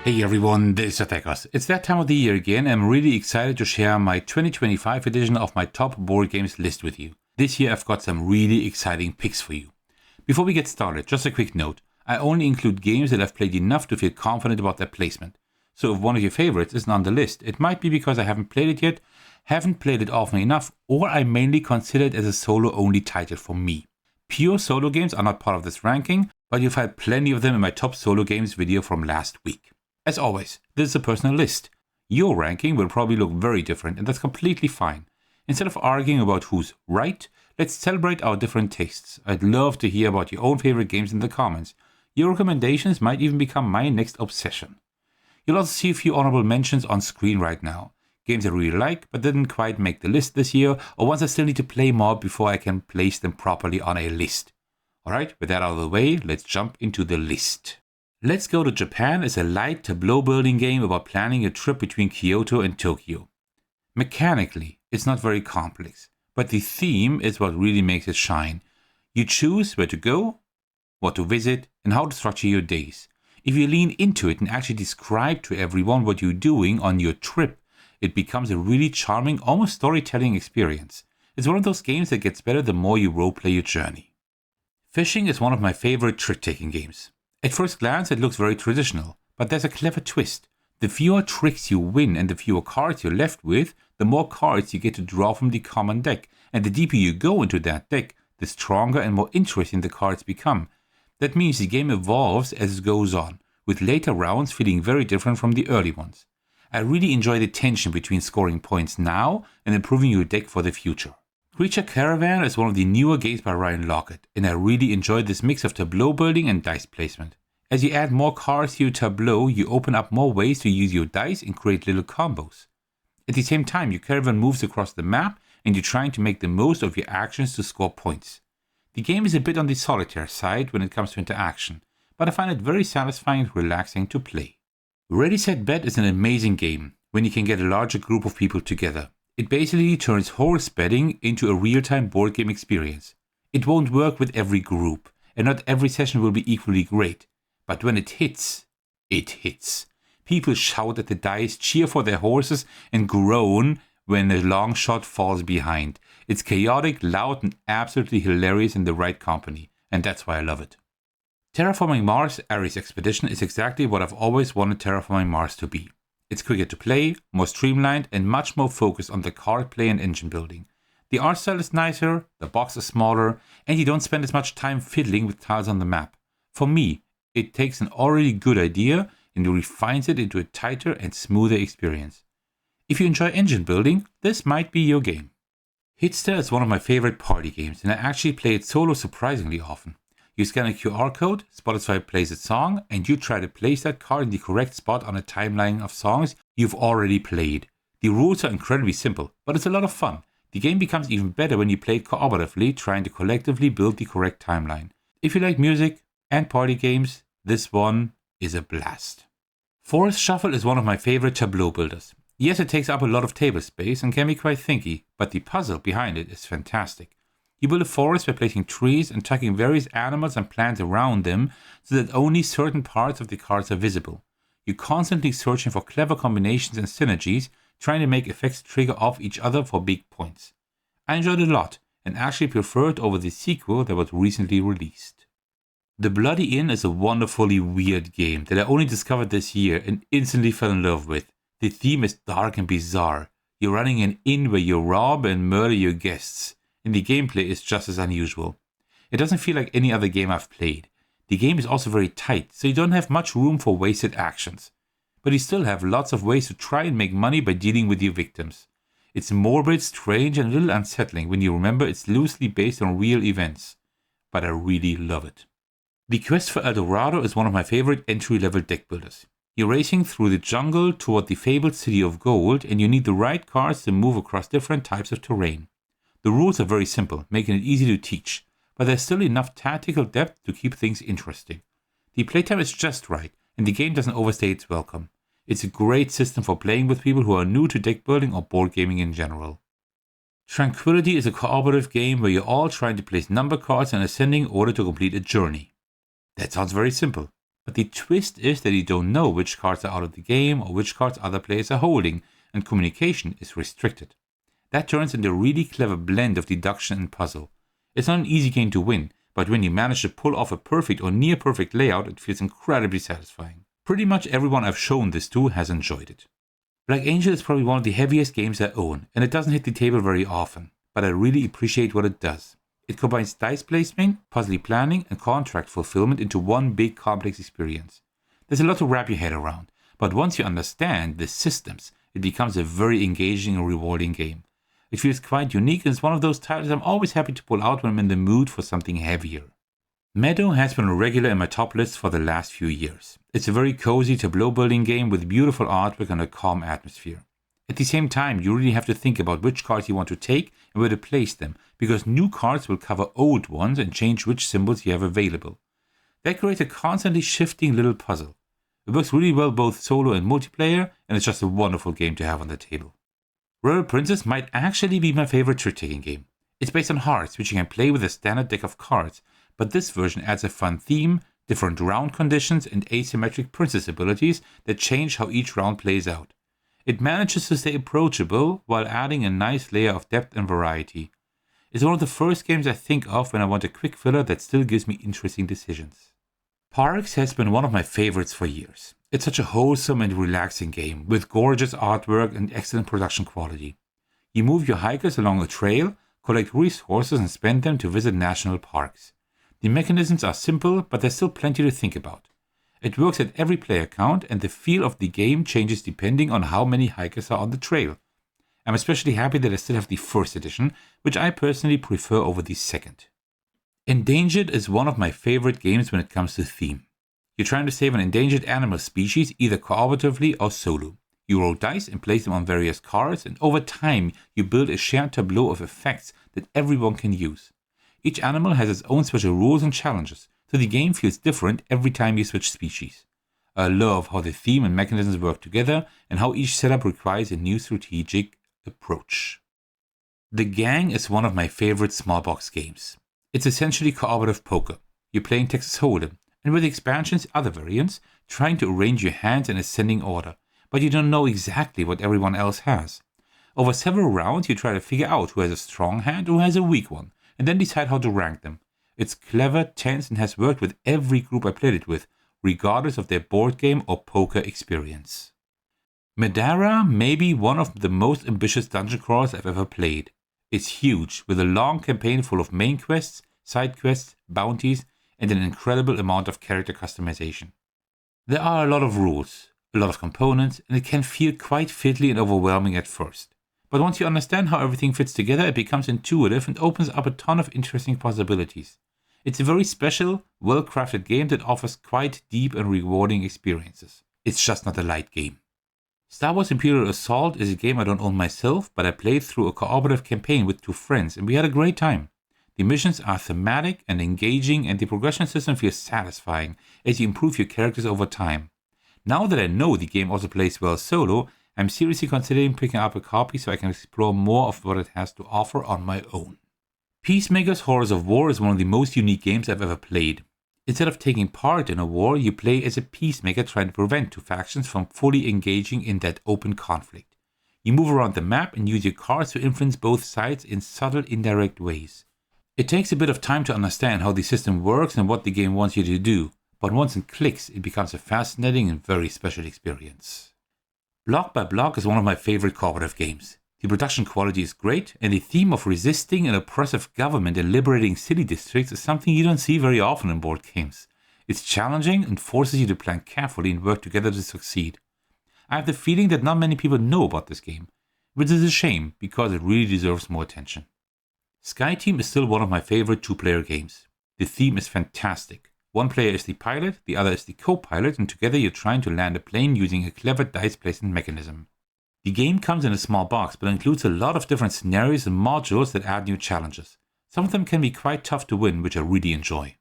Hey everyone, this is Thecos. It's that time of the year again, and I'm really excited to share my 2025 edition of my top board games list with you. This year I've got some really exciting picks for you. Before we get started, just a quick note. I only include games that I've played enough to feel confident about their placement. So if one of your favorites isn't on the list, it might be because I haven't played it yet, haven't played it often enough, or I mainly consider it as a solo-only title for me. Pure solo games are not part of this ranking, but you'll find plenty of them in my top solo games video from last week. As always, this is a personal list. Your ranking will probably look very different, and that's completely fine. Instead of arguing about who's right, let's celebrate our different tastes. I'd love to hear about your own favorite games in the comments. Your recommendations might even become my next obsession. You'll also see a few honorable mentions on screen right now. Games I really like, but didn't quite make the list this year, or ones I still need to play more before I can place them properly on a list. Alright, with that out of the way, let's jump into the list. Let's Go to Japan is a light tableau building game about planning a trip between Kyoto and Tokyo. Mechanically, it's not very complex, but the theme is what really makes it shine. You choose where to go, what to visit, and how to structure your days. If you lean into it and actually describe to everyone what you're doing on your trip, it becomes a really charming, almost storytelling experience. It's one of those games that gets better the more you roleplay your journey. Fishing is one of my favorite trick-taking games. At first glance, it looks very traditional, but there's a clever twist. The fewer tricks you win and the fewer cards you're left with, the more cards you get to draw from the common deck, and the deeper you go into that deck, the stronger and more interesting the cards become. That means the game evolves as it goes on, with later rounds feeling very different from the early ones. I really enjoy the tension between scoring points now and improving your deck for the future. Creature Caravan is one of the newer games by Ryan Lockett, and I really enjoy this mix of tableau building and dice placement. As you add more cards to your tableau, you open up more ways to use your dice and create little combos. At the same time, your caravan moves across the map and you're trying to make the most of your actions to score points. The game is a bit on the solitaire side when it comes to interaction, but I find it very satisfying and relaxing to play. Ready Set Bet is an amazing game when you can get a larger group of people together. It basically turns horse betting into a real-time board game experience. It won't work with every group, and not every session will be equally great. But when it hits, it hits. People shout at the dice, cheer for their horses, and groan when a long shot falls behind. It's chaotic, loud, and absolutely hilarious in the right company, and that's why I love it. Terraforming Mars Ares Expedition is exactly what I've always wanted Terraforming Mars to be. It's quicker to play, more streamlined, and much more focused on the card play and engine building. The art style is nicer, the box is smaller, and you don't spend as much time fiddling with tiles on the map. For me, it takes an already good idea and refines it into a tighter and smoother experience. If you enjoy engine building, this might be your game. Hitster is one of my favorite party games, and I actually play it solo surprisingly often. You scan a QR code, Spotify plays a song, and you try to place that card in the correct spot on a timeline of songs you've already played. The rules are incredibly simple, but it's a lot of fun. The game becomes even better when you play it cooperatively, trying to collectively build the correct timeline. If you like music and party games, this one is a blast. Forest Shuffle is one of my favorite tableau builders. Yes, it takes up a lot of table space and can be quite thinky, but the puzzle behind it is fantastic. You build a forest by placing trees and tucking various animals and plants around them so that only certain parts of the cards are visible. You're constantly searching for clever combinations and synergies, trying to make effects trigger off each other for big points. I enjoyed it a lot and actually prefer it over the sequel that was recently released. The Bloody Inn is a wonderfully weird game that I only discovered this year and instantly fell in love with. The theme is dark and bizarre. You're running an inn where you rob and murder your guests, and the gameplay is just as unusual. It doesn't feel like any other game I've played. The game is also very tight, so you don't have much room for wasted actions. But you still have lots of ways to try and make money by dealing with your victims. It's morbid, strange, and a little unsettling when you remember it's loosely based on real events. But I really love it. The Quest for El Dorado is one of my favorite entry-level deck builders. You're racing through the jungle toward the fabled City of Gold, and you need the right cards to move across different types of terrain. The rules are very simple, making it easy to teach, but there's still enough tactical depth to keep things interesting. The playtime is just right, and the game doesn't overstay its welcome. It's a great system for playing with people who are new to deck building or board gaming in general. Tranquility is a cooperative game where you're all trying to place number cards in ascending order to complete a journey. That sounds very simple, But the twist is that you don't know which cards are out of the game or which cards other players are holding, and communication is restricted. That turns into a really clever blend of deduction and puzzle. It's not an easy game to win, but when you manage to pull off a perfect or near perfect layout, it feels incredibly satisfying. Pretty much everyone I've shown this to has enjoyed it. Black Angel is probably one of the heaviest games I own, and it doesn't hit the table very often, but I really appreciate what it does. It combines dice placement, puzzle planning, and contract fulfillment into one big complex experience. There's a lot to wrap your head around, but once you understand the systems, it becomes a very engaging and rewarding game. It feels quite unique and is one of those titles I'm always happy to pull out when I'm in the mood for something heavier. Meadow has been a regular in my top list for the last few years. It's a very cozy tableau building game with beautiful artwork and a calm atmosphere. At the same time, you really have to think about which cards you want to take and where to place them, because new cards will cover old ones and change which symbols you have available. That creates a constantly shifting little puzzle. It works really well both solo and multiplayer, and it's just a wonderful game to have on the table. Royal Princess might actually be my favorite trick-taking game. It's based on hearts, which you can play with a standard deck of cards, but this version adds a fun theme, different round conditions, and asymmetric princess abilities that change how each round plays out. It manages to stay approachable while adding a nice layer of depth and variety. It's one of the first games I think of when I want a quick filler that still gives me interesting decisions. Parks has been one of my favorites for years. It's such a wholesome and relaxing game with gorgeous artwork and excellent production quality. You move your hikers along a trail, collect resources and spend them to visit national parks. The mechanisms are simple, but there's still plenty to think about. It works at every player count, and the feel of the game changes depending on how many hikers are on the trail. I'm especially happy that I still have the first edition, which I personally prefer over the second. Endangered is one of my favorite games when it comes to theme. You're trying to save an endangered animal species either cooperatively or solo. You roll dice and place them on various cards, and over time you build a shared tableau of effects that everyone can use. Each animal has its own special rules and challenges, so the game feels different every time you switch species. I love how the theme and mechanisms work together and how each setup requires a new strategic approach. The Gang is one of my favorite small box games. It's essentially cooperative poker. You're playing Texas Hold'em, and with expansions, other variants, trying to arrange your hands in ascending order, but you don't know exactly what everyone else has. Over several rounds, you try to figure out who has a strong hand or who has a weak one, and then decide how to rank them. It's clever, tense, and has worked with every group I played it with, regardless of their board game or poker experience. Middara may be one of the most ambitious dungeon crawlers I've ever played. It's huge, with a long campaign full of main quests, side quests, bounties, and an incredible amount of character customization. There are a lot of rules, a lot of components, and it can feel quite fiddly and overwhelming at first. But once you understand how everything fits together, it becomes intuitive and opens up a ton of interesting possibilities. It's a very special, well-crafted game that offers quite deep and rewarding experiences. It's just not a light game. Star Wars Imperial Assault is a game I don't own myself, but I played through a cooperative campaign with 2 friends and we had a great time. The missions are thematic and engaging, and the progression system feels satisfying as you improve your characters over time. Now that I know the game also plays well solo, I'm seriously considering picking up a copy so I can explore more of what it has to offer on my own. Peacemakers Horrors of War is one of the most unique games I've ever played. Instead of taking part in a war, you play as a peacemaker trying to prevent 2 factions from fully engaging in that open conflict. You move around the map and use your cards to influence both sides in subtle, indirect ways. It takes a bit of time to understand how the system works and what the game wants you to do, but once it clicks, it becomes a fascinating and very special experience. Bloc by Bloc is one of my favorite cooperative games. The production quality is great, and the theme of resisting an oppressive government and liberating city districts is something you don't see very often in board games. It's challenging and forces you to plan carefully and work together to succeed. I have the feeling that not many people know about this game, which is a shame because it really deserves more attention. Skyteam is still one of my favorite 2-player games. The theme is fantastic. One player is the pilot, the other is the co-pilot, and together you're trying to land a plane using a clever dice placement mechanism. The game comes in a small box, but includes a lot of different scenarios and modules that add new challenges. Some of them can be quite tough to win, which I really enjoy.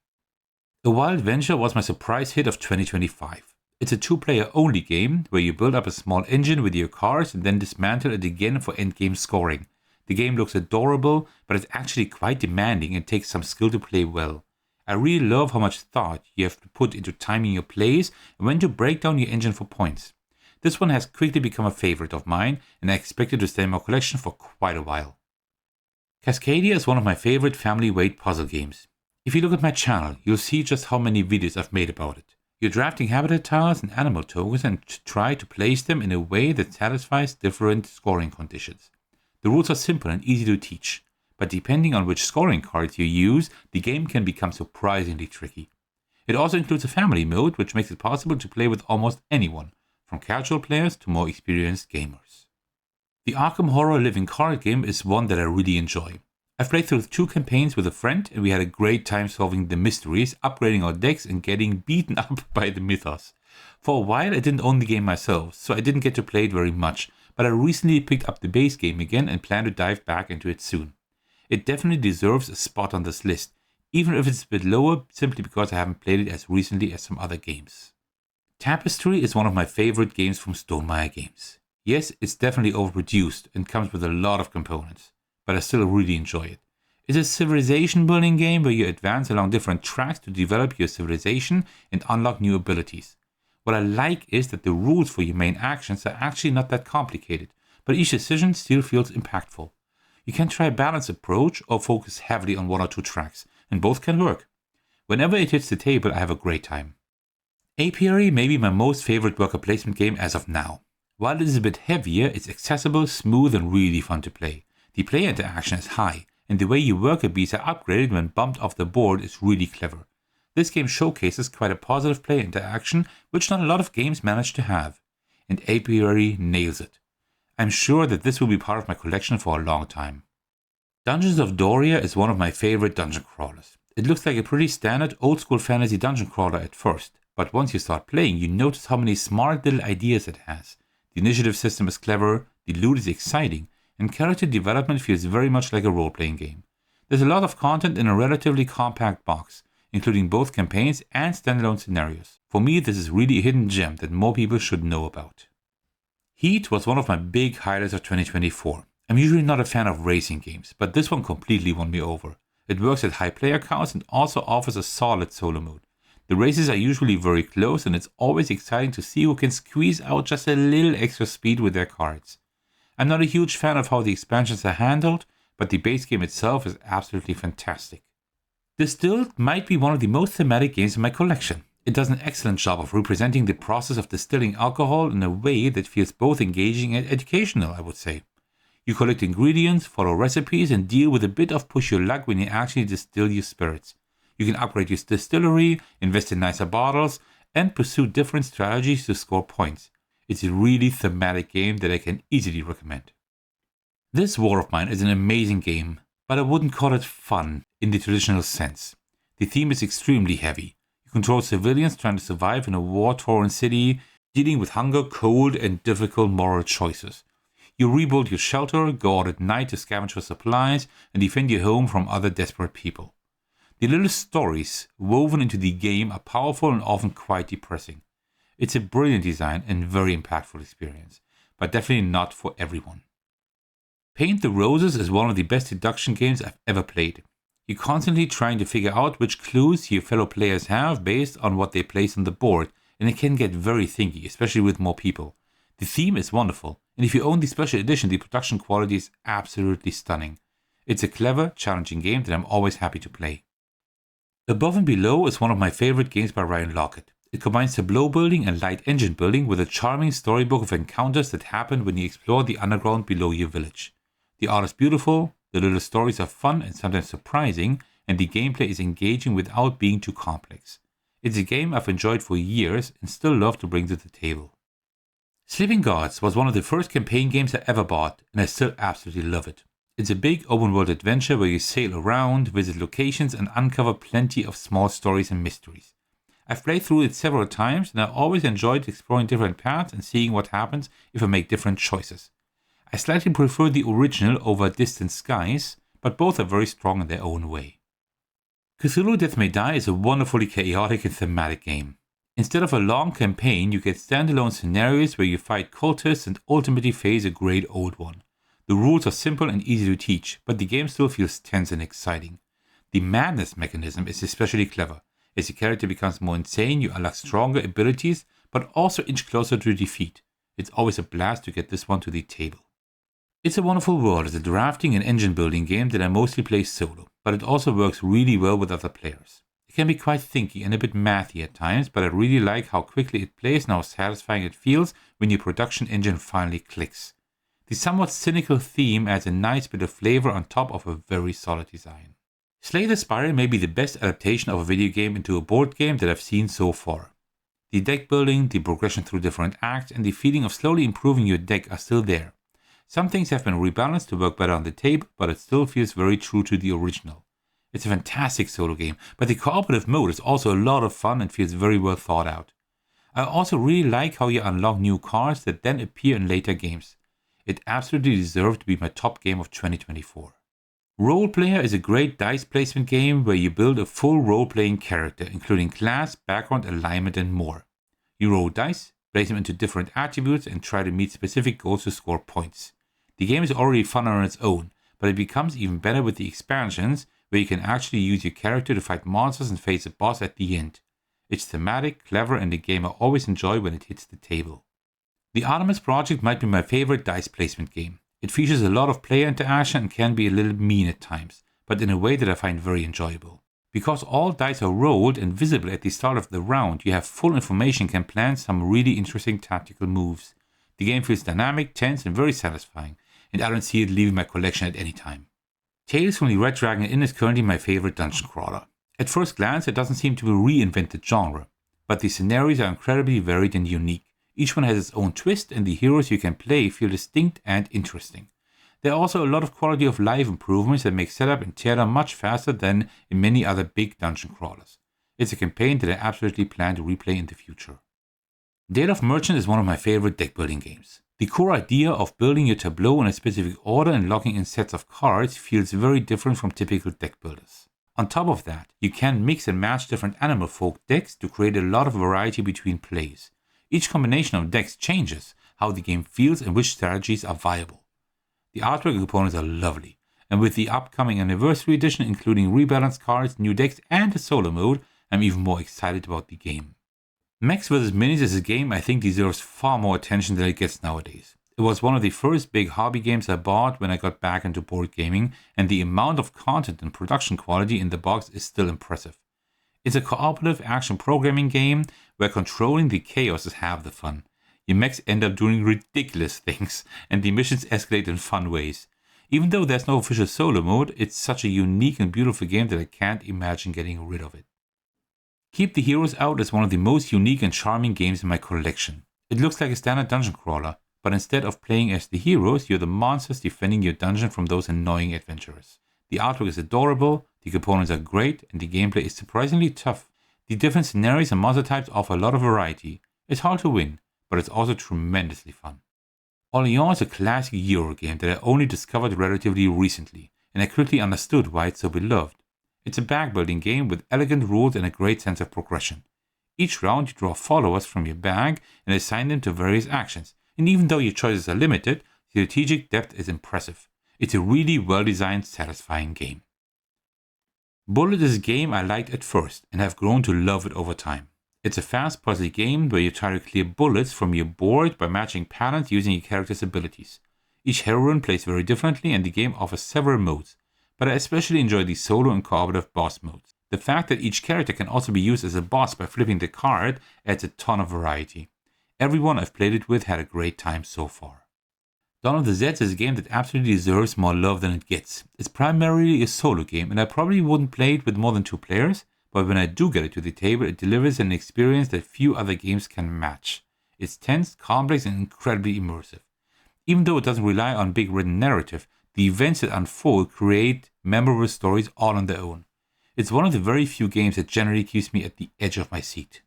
A Wild Venture was my surprise hit of 2025. It's a 2-player only game where you build up a small engine with your cars and then dismantle it again for endgame scoring. The game looks adorable, but it's actually quite demanding and takes some skill to play well. I really love how much thought you have to put into timing your plays and when to break down your engine for points. This one has quickly become a favorite of mine, and I expect it to stay in my collection for quite a while. Cascadia is one of my favorite family-weight puzzle games. If you look at my channel, you'll see just how many videos I've made about it. You're drafting habitat tiles and animal tokens and try to place them in a way that satisfies different scoring conditions. The rules are simple and easy to teach, but depending on which scoring cards you use, the game can become surprisingly tricky. It also includes a family mode, which makes it possible to play with almost anyone, from casual players to more experienced gamers. The Arkham Horror living card game is one that I really enjoy. I've played through 2 campaigns with a friend and we had a great time solving the mysteries, upgrading our decks and getting beaten up by the mythos. For a while I didn't own the game myself, so I didn't get to play it very much, but I recently picked up the base game again and plan to dive back into it soon. It definitely deserves a spot on this list, even if it's a bit lower simply because I haven't played it as recently as some other games. Tapestry is one of my favorite games from Stonemaier Games. Yes, it's definitely overproduced and comes with a lot of components, but I still really enjoy it. It's a civilization building game where you advance along different tracks to develop your civilization and unlock new abilities. What I like is that the rules for your main actions are actually not that complicated, but each decision still feels impactful. You can try a balanced approach or focus heavily on 1 or 2 tracks, and both can work. Whenever it hits the table, I have a great time. Apiary may be my most favorite worker placement game as of now. While it is a bit heavier, it's accessible, smooth and really fun to play. The player interaction is high, and the way your worker bees are upgraded when bumped off the board is really clever. This game showcases quite a positive player interaction, which not a lot of games manage to have. And Apiary nails it. I'm sure that this will be part of my collection for a long time. Dungeons of Doria is one of my favorite dungeon crawlers. It looks like a pretty standard old school fantasy dungeon crawler at first, but once you start playing you notice how many smart little ideas it has. The initiative system is clever, the loot is exciting, and character development feels very much like a role-playing game. There's a lot of content in a relatively compact box, including both campaigns and standalone scenarios. For me, this is really a hidden gem that more people should know about. Heat was one of my big highlights of 2024. I'm usually not a fan of racing games, but this one completely won me over. It works at high player counts and also offers a solid solo mode. The races are usually very close and it's always exciting to see who can squeeze out just a little extra speed with their cards. I'm not a huge fan of how the expansions are handled, but the base game itself is absolutely fantastic. Distilled might be one of the most thematic games in my collection. It does an excellent job of representing the process of distilling alcohol in a way that feels both engaging and educational, I would say. You collect ingredients, follow recipes, and deal with a bit of push your luck when you actually distill your spirits. You can upgrade your distillery, invest in nicer bottles, and pursue different strategies to score points. It's a really thematic game that I can easily recommend. This War of Mine is an amazing game, but I wouldn't call it fun in the traditional sense. The theme is extremely heavy. You control civilians trying to survive in a war-torn city, dealing with hunger, cold, and difficult moral choices. You rebuild your shelter, go out at night to scavenge for supplies, and defend your home from other desperate people. The little stories woven into the game are powerful and often quite depressing. It's a brilliant design and very impactful experience, but definitely not for everyone. Paint the Roses is one of the best deduction games I've ever played. You're constantly trying to figure out which clues your fellow players have based on what they place on the board, and it can get very thinky, especially with more people. The theme is wonderful, and if you own the special edition, the production quality is absolutely stunning. It's a clever, challenging game that I'm always happy to play. Above and Below is one of my favorite games by Ryan Lockett. It combines tableau building and light engine building with a charming storybook of encounters that happen when you explore the underground below your village. The art is beautiful, the little stories are fun and sometimes surprising, and the gameplay is engaging without being too complex. It's a game I've enjoyed for years and still love to bring to the table. Sleeping Gods was one of the first campaign games I ever bought, and I still absolutely love it. It's a big open world adventure where you sail around, visit locations, and uncover plenty of small stories and mysteries. I've played through it several times, and I always enjoyed exploring different paths and seeing what happens if I make different choices. I slightly prefer the original over Distant Skies, but both are very strong in their own way. Cthulhu Death May Die is a wonderfully chaotic and thematic game. Instead of a long campaign, you get standalone scenarios where you fight cultists and ultimately face a great old one. The rules are simple and easy to teach, but the game still feels tense and exciting. The madness mechanism is especially clever. As your character becomes more insane, you unlock stronger abilities, but also inch closer to defeat. It's always a blast to get this one to the table. It's a Wonderful World is a drafting and engine building game that I mostly play solo, but it also works really well with other players. It can be quite thinky and a bit mathy at times, but I really like how quickly it plays and how satisfying it feels when your production engine finally clicks. The somewhat cynical theme adds a nice bit of flavor on top of a very solid design. Slay the Spire may be the best adaptation of a video game into a board game that I've seen so far. The deck building, the progression through different acts, and the feeling of slowly improving your deck are still there. Some things have been rebalanced to work better on the table, but it still feels very true to the original. It's a fantastic solo game, but the cooperative mode is also a lot of fun and feels very well thought out. I also really like how you unlock new cards that then appear in later games. It absolutely deserved to be my top game of 2024. Role Player is a great dice placement game where you build a full role-playing character, including class, background, alignment, and more. You roll dice, place them into different attributes, and try to meet specific goals to score points. The game is already fun on its own, but it becomes even better with the expansions, where you can actually use your character to fight monsters and face a boss at the end. It's thematic, clever, and a game I always enjoy when it hits the table. The Artemis Project might be my favorite dice placement game. It features a lot of player interaction and can be a little mean at times, but in a way that I find very enjoyable. Because all dice are rolled and visible at the start of the round, you have full information and can plan some really interesting tactical moves. The game feels dynamic, tense, and very satisfying, and I don't see it leaving my collection at any time. Tales from the Red Dragon Inn is currently my favorite dungeon crawler. At first glance, it doesn't seem to reinvent the genre, but the scenarios are incredibly varied and unique. Each one has its own twist, and the heroes you can play feel distinct and interesting. There are also a lot of quality of life improvements that make setup and teardown much faster than in many other big dungeon crawlers. It's a campaign that I absolutely plan to replay in the future. Dale of Merchant is one of my favorite deck building games. The core idea of building your tableau in a specific order and locking in sets of cards feels very different from typical deck builders. On top of that, you can mix and match different animal folk decks to create a lot of variety between plays. Each combination of decks changes how the game feels and which strategies are viable. The artwork and components are lovely, and with the upcoming anniversary edition including rebalanced cards, new decks, and a solo mode, I'm even more excited about the game. Mechs vs. Minis is a game I think deserves far more attention than it gets nowadays. It was one of the first big hobby games I bought when I got back into board gaming, and the amount of content and production quality in the box is still impressive. It's a cooperative action programming game where controlling the chaos is half the fun. Your mechs end up doing ridiculous things, and the missions escalate in fun ways. Even though there's no official solo mode, it's such a unique and beautiful game that I can't imagine getting rid of it. Keep the Heroes Out is one of the most unique and charming games in my collection. It looks like a standard dungeon crawler, but instead of playing as the heroes, you're the monsters defending your dungeon from those annoying adventurers. The artwork is adorable, the components are great, and the gameplay is surprisingly tough. The different scenarios and monster types offer a lot of variety. It's hard to win, but it's also tremendously fun. Orléans is a classic Euro game that I only discovered relatively recently, and I quickly understood why it's so beloved. It's a backbuilding game with elegant rules and a great sense of progression. Each round you draw followers from your bag and assign them to various actions, and even though your choices are limited, the strategic depth is impressive. It's a really well-designed, satisfying game. Bullet is a game I liked at first and have grown to love it over time. It's a fast puzzly game where you try to clear bullets from your board by matching patterns using your character's abilities. Each heroine plays very differently and the game offers several modes, but I especially enjoy the solo and cooperative boss modes. The fact that each character can also be used as a boss by flipping the card adds a ton of variety. Everyone I've played it with had a great time so far. Dawn of the Zeds is a game that absolutely deserves more love than it gets. It's primarily a solo game and I probably wouldn't play it with more than 2 players, but when I do get it to the table, it delivers an experience that few other games can match. It's tense, complex, and incredibly immersive. Even though it doesn't rely on big written narrative, the events that unfold create memorable stories all on their own. It's one of the very few games that generally keeps me at the edge of my seat.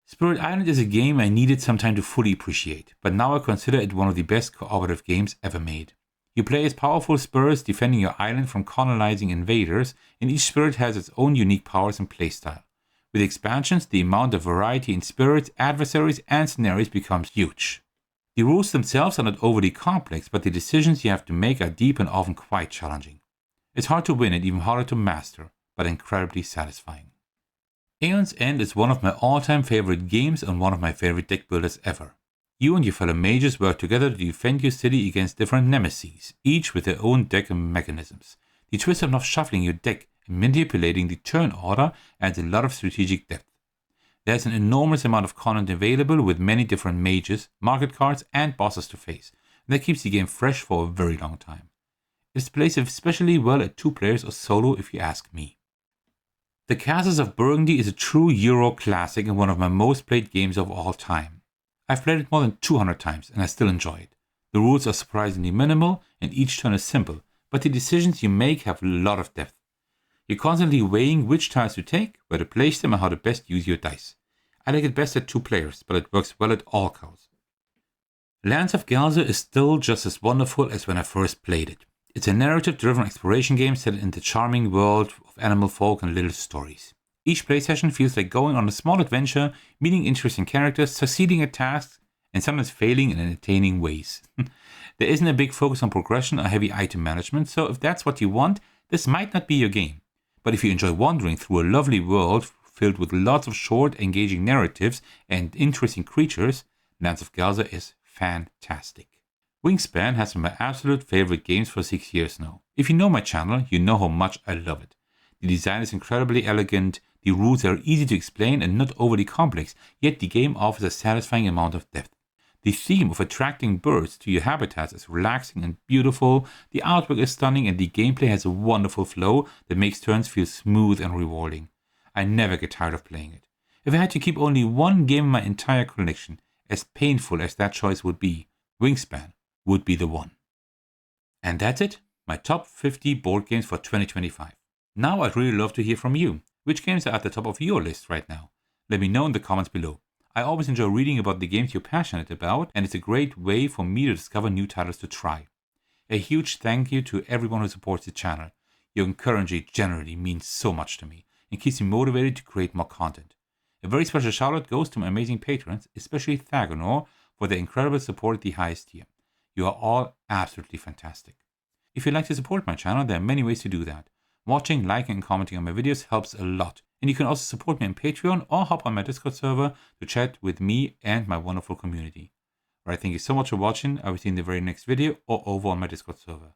Spirit Island is a game I needed some time to fully appreciate, but now I consider it one of the best cooperative games ever made. You play as powerful spirits defending your island from colonizing invaders, and each spirit has its own unique powers and playstyle. With expansions, the amount of variety in spirits, adversaries, and scenarios becomes huge. The rules themselves are not overly complex, but the decisions you have to make are deep and often quite challenging. It's hard to win and even harder to master, but incredibly satisfying. Aeon's End is one of my all-time favorite games and one of my favorite deck builders ever. You and your fellow mages work together to defend your city against different nemesis, each with their own deck and mechanisms. The twist of not shuffling your deck and manipulating the turn order adds a lot of strategic depth. There's an enormous amount of content available with many different mages, market cards and bosses to face, and that keeps the game fresh for a very long time. It plays especially well at 2 players or solo if you ask me. The Castles of Burgundy is a true Euro classic and one of my most played games of all time. I've played it more than 200 times and I still enjoy it. The rules are surprisingly minimal and each turn is simple, but the decisions you make have a lot of depth. You're constantly weighing which tiles to take, where to place them and how to best use your dice. I like it best at 2 players, but it works well at all counts. Lands of Galzyr is still just as wonderful as when I first played it. It's a narrative-driven exploration game set in the charming world of animal folk and little stories. Each play session feels like going on a small adventure, meeting interesting characters, succeeding at tasks, and sometimes failing in entertaining ways. There isn't a big focus on progression or heavy item management, so if that's what you want, this might not be your game. But if you enjoy wandering through a lovely world filled with lots of short, engaging narratives and interesting creatures, Lands of Galzyr is fantastic. Wingspan has been my absolute favorite games for 6 years now. If you know my channel, you know how much I love it. The design is incredibly elegant, the rules are easy to explain and not overly complex, yet the game offers a satisfying amount of depth. The theme of attracting birds to your habitats is relaxing and beautiful, the artwork is stunning and the gameplay has a wonderful flow that makes turns feel smooth and rewarding. I never get tired of playing it. If I had to keep only one game in my entire collection, as painful as that choice would be, Wingspan would be the one. And that's it, my top 50 board games for 2025. Now I'd really love to hear from you. Which games are at the top of your list right now? Let me know in the comments below. I always enjoy reading about the games you're passionate about, and it's a great way for me to discover new titles to try. A huge thank you to everyone who supports the channel. Your encouragement generally means so much to me and keeps me motivated to create more content. A very special shout out goes to my amazing patrons, especially Thecos, for their incredible support at the highest tier. You are all absolutely fantastic. If you'd like to support my channel, there are many ways to do that. Watching, liking, and commenting on my videos helps a lot. And you can also support me on Patreon or hop on my Discord server to chat with me and my wonderful community. Alright, thank you so much for watching. I will see you in the very next video or over on my Discord server.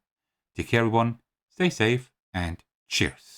Take care everyone, stay safe, and cheers.